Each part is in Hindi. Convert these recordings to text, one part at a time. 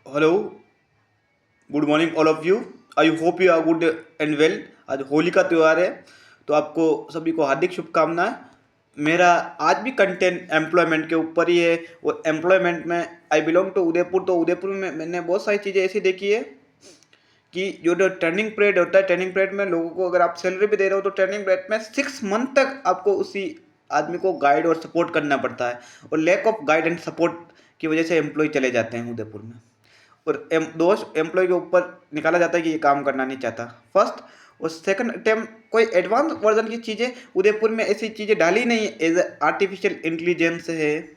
Hello, good morning all of you. I hope you are good and well. आज होली का त्यौहार है, तो आपको सभी को हार्दिक शुभकामनाएं। मेरा आज भी कंटेंट एम्प्लॉयमेंट के ऊपर ही है। और एम्प्लॉयमेंट में आई बिलोंग टू उदयपुर, तो उदयपुर में मैंने बहुत सारी चीज़ें ऐसी देखी है कि जो ट्रेनिंग पीरियड होता है, ट्रेनिंग पीरियड में लोगों को अगर आप सैलरी भी दे रहे हो तो ट्रेनिंग पीरियड में 6 मंथ तक आपको उसी आदमी को गाइड और सपोर्ट करना पड़ता है। और lack of guide and support की वजह से एम्प्लॉय चले जाते हैं उदयपुर में। और दोष एम्प्लॉय के ऊपर निकाला जाता है कि ये काम करना नहीं चाहता, फर्स्ट। और सेकंड अटेम्प्ट कोई एडवांस वर्जन की चीज़ें उदयपुर में ऐसी चीज़ें डाली नहीं है। एज आर्टिफिशियल इंटेलिजेंस है,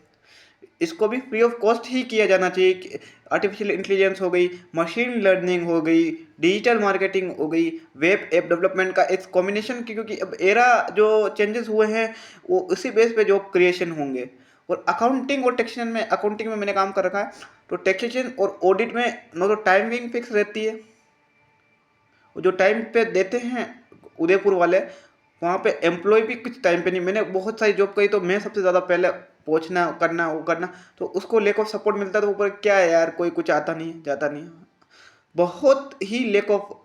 इसको भी फ्री ऑफ कॉस्ट ही किया जाना चाहिए। आर्टिफिशियल इंटेलिजेंस हो गई, मशीन लर्निंग हो गई, डिजिटल मार्केटिंग हो गई, वेब ऐप डेवलपमेंट का एक कॉम्बिनेशन की, क्योंकि अब एरा जो चेंजेस हुए हैं वो उसी बेस पे जॉब क्रिएशन होंगे। और अकाउंटिंग और टैक्सेशन में, अकाउंटिंग में मैंने काम कर रखा है, तो टैक्सेशन और ऑडिट में न तो टाइमिंग फिक्स रहती है, वो जो टाइम पे देते हैं उदयपुर वाले, वहाँ पे एम्प्लॉय भी कुछ टाइम पे नहीं। मैंने बहुत सारी जॉब करी, तो मैं सबसे ज़्यादा पहले पहुँचना, करना, वो करना, तो उसको लेक ऑफ सपोर्ट मिलता है। तो ऊपर क्या है यार, कोई कुछ आता नहीं जाता नहीं, बहुत ही लेक ऑफ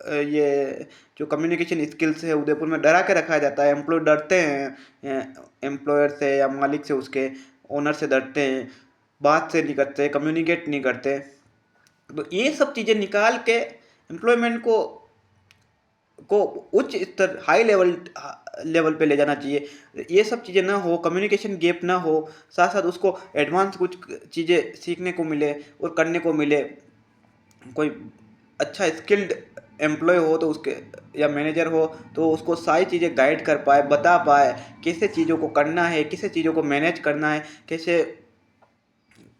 ये जो कम्युनिकेशन स्किल्स है उदयपुर में डरा के रखा जाता है। एम्प्लॉय डरते हैं एम्प्लॉयर से या मालिक से, उसके ओनर से डरते हैं, बात से नहीं करते, कम्युनिकेट नहीं करते। तो ये सब चीज़ें निकाल के एम्प्लॉयमेंट को उच्च स्तर, हाई लेवल लेवल पे ले जाना चाहिए। ये सब चीज़ें ना हो, कम्युनिकेशन गैप ना हो, साथ साथ उसको एडवांस कुछ चीज़ें सीखने को मिले और करने को मिले। कोई अच्छा स्किल्ड एम्प्लॉय हो तो उसके, या मैनेजर हो तो उसको सारी चीज़ें गाइड कर पाए, बता पाए कैसे चीज़ों को करना है, कैसे चीज़ों को मैनेज करना है, कैसे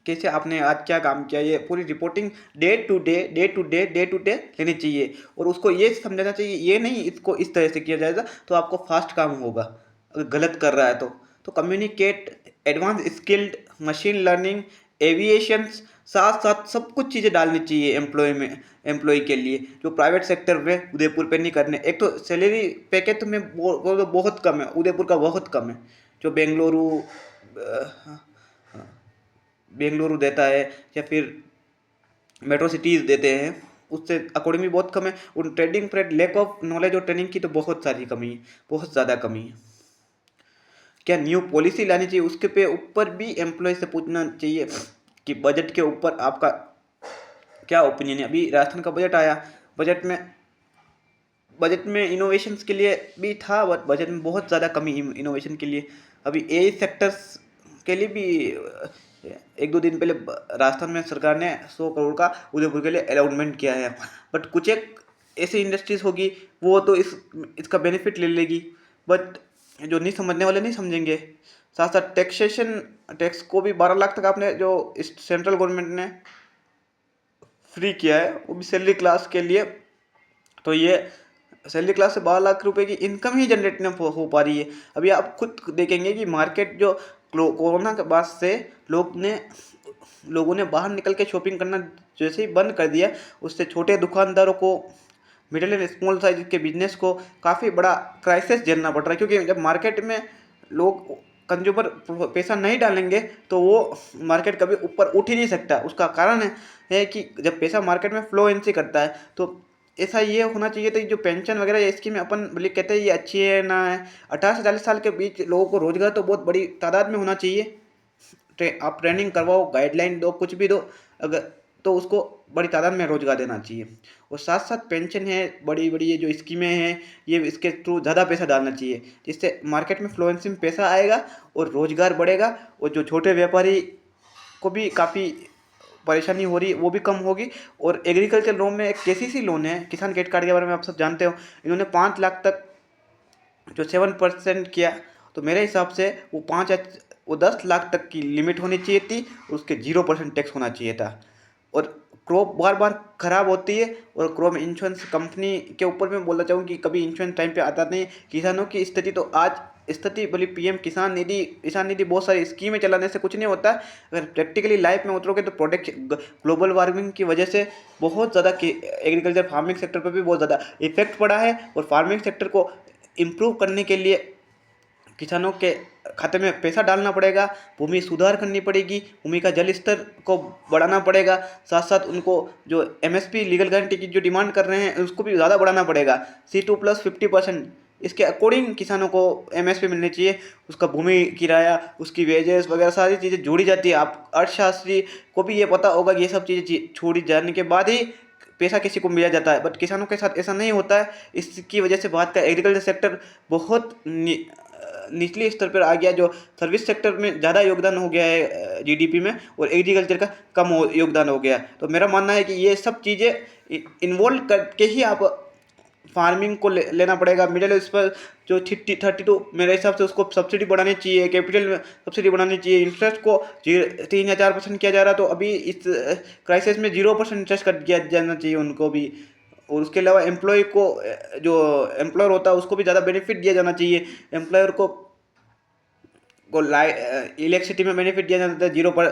कैसे आपने आज क्या काम किया, ये पूरी रिपोर्टिंग डे टू डे लेनी चाहिए। और उसको ये समझना चाहिए, ये नहीं इसको इस तरह से किया जाएगा तो आपको फास्ट काम होगा अगर गलत कर रहा है तो communicate, advance skilled, machine learning, aviations, साथ साथ सब कुछ चीज़ें डालनी चाहिए एम्प्लॉय में, एम्प्लॉय के लिए, जो प्राइवेट सेक्टर में उदयपुर पे नहीं करने। एक तो सैलरी पैकेज तो मैं बहुत कम है, उदयपुर का बहुत कम है। जो बेंगलुरु देता है या फिर मेट्रो सिटीज़ देते हैं, उससे अकॉर्डिंग भी बहुत कम है। उन ट्रेडिंग पर लैक ऑफ नॉलेज और ट्रेनिंग की तो बहुत सारी कमी है, बहुत ज़्यादा कमी है। क्या न्यू पॉलिसी लानी चाहिए, उसके पे ऊपर भी एम्प्लॉय से पूछना चाहिए कि बजट के ऊपर आपका क्या ओपिनियन है। अभी राजस्थान का बजट आया, बजट में बजट में इनोवेशंस के लिए भी था, बट बजट में बहुत ज़्यादा कमी इनोवेशन के लिए। अभी एआई सेक्टर्स के लिए भी 1-2 दिन पहले राजस्थान में सरकार ने 100 करोड़ का उदयपुर के लिए अलॉटमेंट किया है। बट कुछ एक ऐसी इंडस्ट्रीज होगी वो तो इसका बेनिफिट ले लेगी, बट जो नहीं समझने वाले नहीं समझेंगे। साथ साथ टैक्सेशन, टैक्स को भी 12 लाख तक आपने जो सेंट्रल गवर्नमेंट ने फ्री किया है, वो भी सैलरी क्लास के लिए। तो ये सैलरी क्लास से 12 लाख रुपए की इनकम ही जनरेट नहीं हो पा रही है। अभी आप खुद देखेंगे कि मार्केट जो कोरोना के बाद से लोगों ने बाहर निकल के शॉपिंग करना जैसे ही बंद कर दिया, उससे छोटे दुकानदारों को, मिडिल एंड स्मॉल साइज के बिजनेस को काफ़ी बड़ा क्राइसिस झेलना पड़ रहा है। क्योंकि जब मार्केट में लोग, कंज्यूमर पैसा नहीं डालेंगे तो वो मार्केट कभी ऊपर उठ ही नहीं सकता। उसका कारण है कि जब पैसा मार्केट में फ्लोएंसी करता है, तो ऐसा ये होना चाहिए था कि जो पेंशन वगैरह ये स्कीम अपन बोले कहते हैं ये अच्छी है ना है, 18 से 40 साल के बीच लोगों को रोजगार तो बहुत बड़ी तादाद में होना चाहिए। आप ट्रेनिंग करवाओ, गाइडलाइन दो, कुछ भी दो, अगर तो उसको बड़ी तादाद में रोजगार देना चाहिए। और साथ साथ पेंशन है, बड़ी बड़ी ये जो स्कीमें हैं, ये इसके थ्रू ज़्यादा पैसा डालना चाहिए, जिससे मार्केट में फ्लोएंसी में पैसा आएगा और रोजगार बढ़ेगा। और जो छोटे व्यापारी को भी काफ़ी परेशानी हो रही है वो भी कम होगी। और एग्रीकल्चर लोन में एक केसीसी लोन है, किसान क्रेडिट कार्ड के बारे में आप सब जानते हो, इन्होंने 5 लाख तक जो 7% किया, तो मेरे हिसाब से वो 10 लाख तक की लिमिट होनी चाहिए थी, उसके 0% टैक्स होना चाहिए था। और क्रॉप बार बार ख़राब होती है, और क्रॉप इंश्योरेंस कंपनी के ऊपर मैं बोलना चाहूँ कि कभी इंश्योरेंस टाइम पे आता नहीं। किसानों की स्थिति तो आज स्थिति भली पीएम किसान निधि बहुत सारी स्कीमें चलाने से कुछ नहीं होता। अगर प्रैक्टिकली लाइफ में उतरोगे तो प्रोडक्ट, ग्लोबल वार्मिंग की वजह से बहुत ज़्यादा एग्रीकल्चर फार्मिंग सेक्टर पर भी बहुत ज़्यादा इफेक्ट पड़ा है। और फार्मिंग सेक्टर को इम्प्रूव करने के लिए किसानों के खाते में पैसा डालना पड़ेगा, भूमि सुधार करनी पड़ेगी, भूमि का जल स्तर को बढ़ाना पड़ेगा, साथ साथ उनको जो एमएसपी लीगल गारंटी की जो डिमांड कर रहे हैं उसको भी ज़्यादा बढ़ाना पड़ेगा। C2+50%, इसके अकॉर्डिंग किसानों को एमएसपी मिलनी चाहिए। उसका भूमि किराया, उसकी वेजेस वगैरह सारी चीज़ें जोड़ी जाती है। आप अर्थशास्त्री को भी ये पता होगा कि ये सब चीज़ें छोड़ी जाने के बाद ही पैसा किसी को मिला जाता है, बट किसानों के साथ ऐसा नहीं होता है। इसकी वजह से भारत का एग्रीकल्चर सेक्टर बहुत निचले स्तर पर आ गया, जो सर्विस सेक्टर में ज़्यादा योगदान हो गया है जीडीपी में, और एग्रीकल्चर का कम योगदान हो गया। तो मेरा मानना है कि ये सब चीज़ें इन्वॉल्व करके ही आप फार्मिंग को लेना पड़ेगा। मिडिल इस पर जो 32 मेरे हिसाब से उसको सब्सिडी बढ़ानी चाहिए, कैपिटल में सब्सिडी बढ़ानी चाहिए, इंटरेस्ट को 3 या 4% किया जा रहा, तो अभी इस क्राइसिस में 0% इंटरेस्ट कर दिया जाना चाहिए उनको भी। और उसके अलावा एम्प्लॉय को, जो एम्प्लॉयर होता है उसको भी ज़्यादा बेनिफिट दिया जाना चाहिए। एम्प्लॉयर को इलेक्ट्रिसिटी में बेनिफिट दिया जाता है 0 पर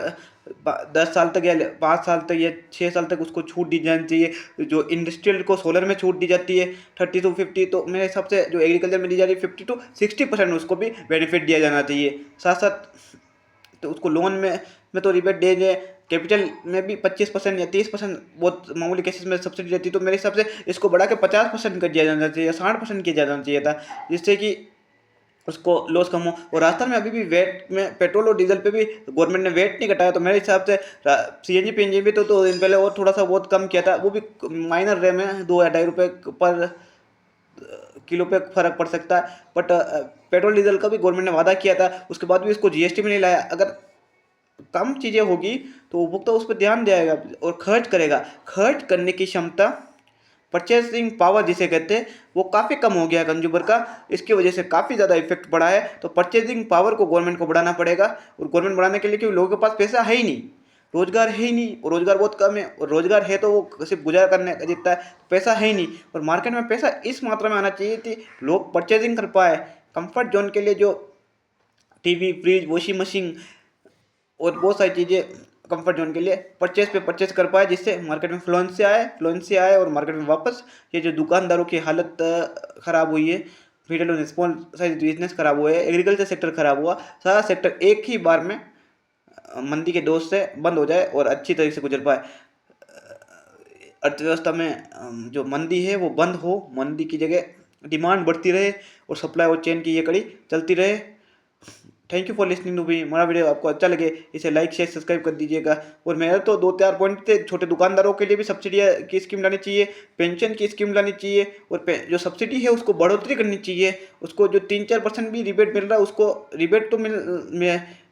10 साल तक या 5 साल तक या 6 साल तक उसको छूट दी जानी चाहिए। जो इंडस्ट्रियल को सोलर में छूट दी जाती है 30 to 50, तो मेरे हिसाब से जो एग्रीकल्चर में दी जा रही है 50 to 60% उसको भी बेनिफिट दिया जाना चाहिए। साथ साथ तो उसको लोन में तो रिबेट दे दें, कैपिटल में भी 25% या 30% बहुत मामूली केसेस में सब्सिडी रहती है। तो मेरे हिसाब से इसको बढ़ा के 50% कर दिया जाना चाहिए या 60% किया जाना चाहिए था, जिससे कि उसको लॉस कम हो। और राजस्थान में अभी भी वेट में पेट्रोल और डीजल पे भी गवर्नमेंट ने वेट नहीं घटाया, तो मेरे हिसाब से सीएनजी पीएनजी भी तो 2 दिन पहले और थोड़ा सा बहुत कम किया था, वो भी माइनर रे में 2 या 2.5 रुपये पर किलो पे फर्क पड़ सकता है। बट पेट्रोल डीजल का भी गवर्नमेंट ने वादा किया था, उसके बाद भी इसको जीएसटी में नहीं लाया। अगर कम चीज़ें होगी तो उपभोक्ता उस पर ध्यान देगा और खर्च करेगा। खर्च करने की क्षमता, परचेसिंग पावर जिसे कहते हैं, वो काफ़ी कम हो गया है कंज्यूमर का। इसकी वजह से काफ़ी ज़्यादा इफेक्ट पड़ा है। तो परचेसिंग पावर को गवर्नमेंट को बढ़ाना पड़ेगा, और गवर्नमेंट बढ़ाने के लिए, क्योंकि लोगों के पास पैसा है ही नहीं, रोजगार है ही नहीं, और रोजगार बहुत कम है, और रोजगार है तो वो सिर्फ गुजारा करने का जितना है, पैसा है ही नहीं। और मार्केट में पैसा इस मात्रा में आना चाहिए कि लोग परचेजिंग कर पाए। कंफर्ट जोन के लिए जो टीवी, फ्रिज, वॉशिंग मशीन और बहुत सारी चीज़ें कंफर्ट जोन के लिए परचेज कर पाए, जिससे मार्केट में फ्लोएंसी आए और मार्केट में वापस ये जो दुकानदारों की हालत ख़राब हुई है, रिटेल और स्मॉल साइज बिजनेस खराब हुए हैं, एग्रीकल्चर सेक्टर खराब हुआ, सारा सेक्टर एक ही बार में मंदी के दोष से बंद हो जाए और अच्छी तरीके से गुजर पाए। अर्थव्यवस्था में जो मंदी है वो बंद हो, मंदी की जगह डिमांड बढ़ती रहे और सप्लाई और चेन की ये कड़ी चलती रहे। Thank you for listening to me. हमारा वीडियो आपको अच्छा लगे इसे लाइक शेयर सब्सक्राइब कर दीजिएगा। और मेरे तो 2-4 पॉइंट थे। छोटे दुकानदारों के लिए भी सब्सिडी की स्कीम लानी चाहिए, पेंशन की स्कीम लानी चाहिए, और जो सब्सिडी है उसको बढ़ोतरी करनी चाहिए। उसको जो 3-4% भी रिबेट मिल रहा है, उसको रिबेट तो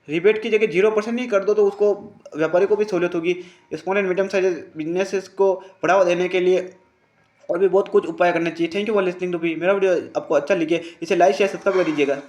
रिबेट की जगह 0% ही कर दो, तो उसको व्यापारी को भी सहूलियत होगी। Small and medium size businesses को बढ़ावा देने के लिए और भी बहुत कुछ उपाय करने चाहिए। Thank you for listening to me. मेरा वीडियो आपको अच्छा लगे इसे लाइक शेयर सब्सक्राइब कर दीजिएगा।